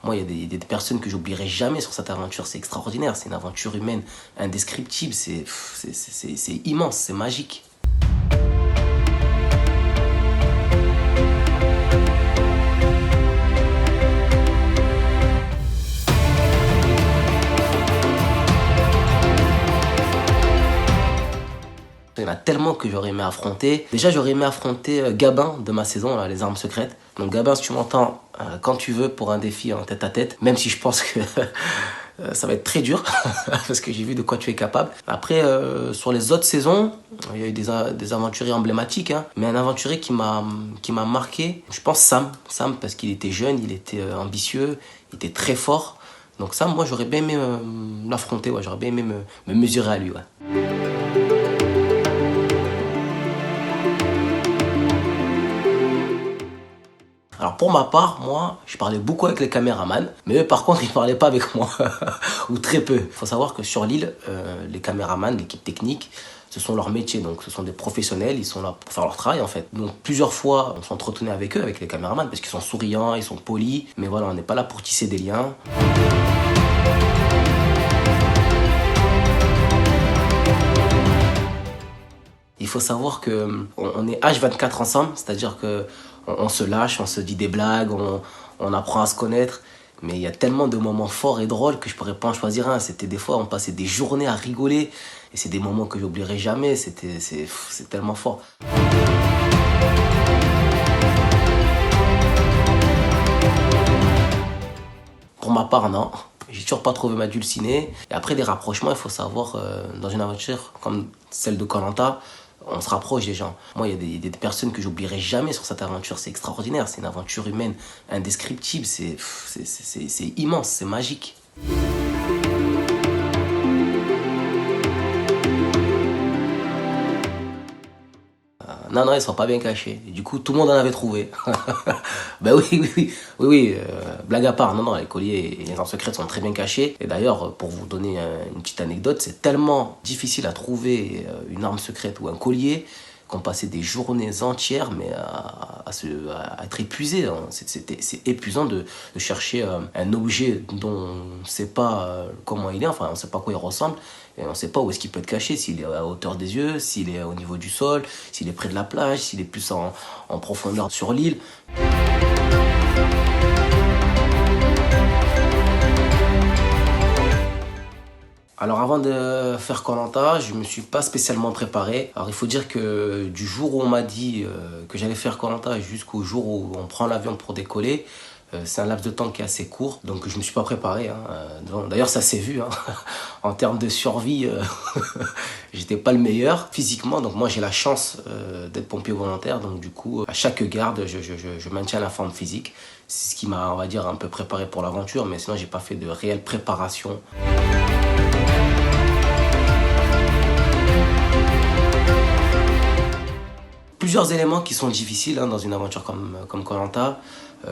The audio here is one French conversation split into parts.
Moi, il y a des personnes que j'oublierai jamais sur cette aventure. C'est extraordinaire, c'est une aventure humaine indescriptible, c'est immense, c'est magique. Il y en a tellement que j'aurais aimé affronter. Déjà, j'aurais aimé affronter Gabin de ma saison, là, les armes secrètes. Donc Gabin, si tu m'entends, quand tu veux pour un défi en tête à tête, même si je pense que ça va être très dur, parce que j'ai vu de quoi tu es capable. Après, sur les autres saisons, il y a eu des aventuriers emblématiques, hein, mais un aventurier qui m'a marqué, je pense Sam, parce qu'il était jeune, il était ambitieux, il était très fort. Donc Sam, moi, j'aurais bien aimé l'affronter, ouais, j'aurais bien aimé me mesurer à lui, ouais. Alors pour ma part, moi, je parlais beaucoup avec les caméramans, mais eux par contre, ils parlaient pas avec moi, ou très peu. Il faut savoir que sur l'île, les caméramans, l'équipe technique, ce sont leur métier, donc ce sont des professionnels, ils sont là pour faire leur travail en fait. Donc plusieurs fois, on s'entretenait avec eux, avec les caméramans, parce qu'ils sont souriants, ils sont polis, mais voilà, on n'est pas là pour tisser des liens. Il faut savoir que on est H24 ensemble, c'est-à-dire que on se lâche, on se dit des blagues, on apprend à se connaître. Mais il y a tellement de moments forts et drôles que je pourrais pas en choisir un. C'était des fois, on passait des journées à rigoler. Et c'est des moments que j'oublierai jamais. C'est tellement fort. Pour ma part, non. J'ai toujours pas trouvé ma dulcinée. Et après, des rapprochements, il faut savoir, dans une aventure comme celle de Koh Lanta, on se rapproche des gens. Moi, il y a des personnes que j'oublierai jamais sur cette aventure. C'est extraordinaire. C'est une aventure humaine indescriptible. C'est immense. C'est magique. Non, ils sont pas bien cachés. Et du coup, tout le monde en avait trouvé. Ben oui. Blague à part, non, les colliers et les armes secrètes sont très bien cachés. Et d'ailleurs, pour vous donner une petite anecdote, c'est tellement difficile à trouver une arme secrète ou un collier qu'on passait des journées entières mais à être épuisé. C'est épuisant de chercher un objet dont on ne sait pas comment il est, enfin on ne sait pas quoi il ressemble, et on ne sait pas où est-ce qu'il peut être caché, s'il est à hauteur des yeux, s'il est au niveau du sol, s'il est près de la plage, s'il est plus en profondeur sur l'île. Alors avant de faire Koh Lanta, je me suis pas spécialement préparé. Alors il faut dire que du jour où on m'a dit que j'allais faire Koh Lanta jusqu'au jour où on prend l'avion pour décoller, c'est un laps de temps qui est assez court, donc je me suis pas préparé, hein. D'ailleurs ça s'est vu, hein. En termes de survie, j'étais pas le meilleur physiquement, donc moi j'ai la chance d'être pompier volontaire, donc du coup à chaque garde je maintiens la forme physique. C'est ce qui m'a, on va dire, un peu préparé pour l'aventure, mais sinon j'ai pas fait de réelle préparation. Plusieurs éléments qui sont difficiles, hein, dans une aventure comme Koh Lanta.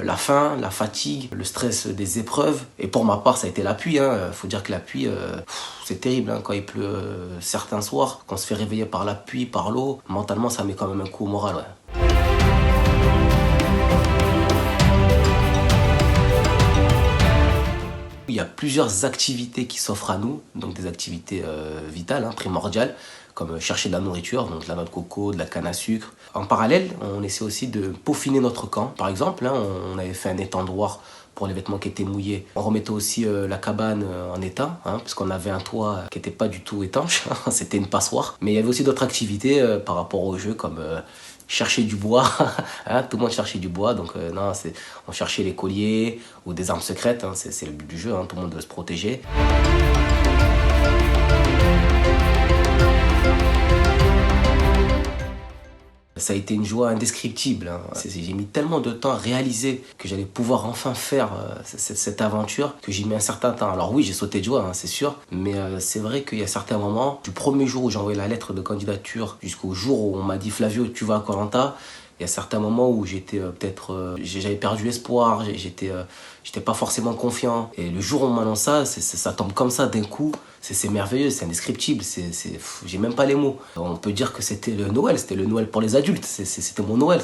La faim, la fatigue, le stress des épreuves. Et pour ma part, ça a été la pluie, hein. Faut dire que la pluie, c'est terrible, hein, quand il pleut certains soirs, qu'on se fait réveiller par la pluie, par l'eau. Mentalement, ça met quand même un coup au moral, ouais. Il y a plusieurs activités qui s'offrent à nous, donc des activités vitales, hein, primordiales, comme chercher de la nourriture, donc de la noix de coco, de la canne à sucre. En parallèle, on essaie aussi de peaufiner notre camp. Par exemple, hein, on avait fait un étendoir pour les vêtements qui étaient mouillés. On remettait aussi la cabane en état, hein, parce qu'on avait un toit qui n'était pas du tout étanche, c'était une passoire. Mais il y avait aussi d'autres activités par rapport au jeu, comme chercher du bois, hein, tout le monde cherchait du bois, donc on cherchait les colliers ou des armes secrètes, hein, c'est le but du jeu, hein, tout le monde veut se protéger. Ça a été une joie indescriptible, hein. J'ai mis tellement de temps à réaliser que j'allais pouvoir enfin faire cette aventure que j'ai mis un certain temps. Alors oui, j'ai sauté de joie, hein, c'est sûr, mais c'est vrai qu'il y a certains moments, du premier jour où j'ai envoyé la lettre de candidature jusqu'au jour où on m'a dit « Flavio, tu vas à Koh Lanta », il y a certains moments où j'étais j'avais perdu espoir, j'étais pas forcément confiant. Et le jour où on m'annonce ça, ça tombe comme ça d'un coup. C'est merveilleux, c'est indescriptible, j'ai même pas les mots. On peut dire que c'était le Noël pour les adultes, c'était mon Noël.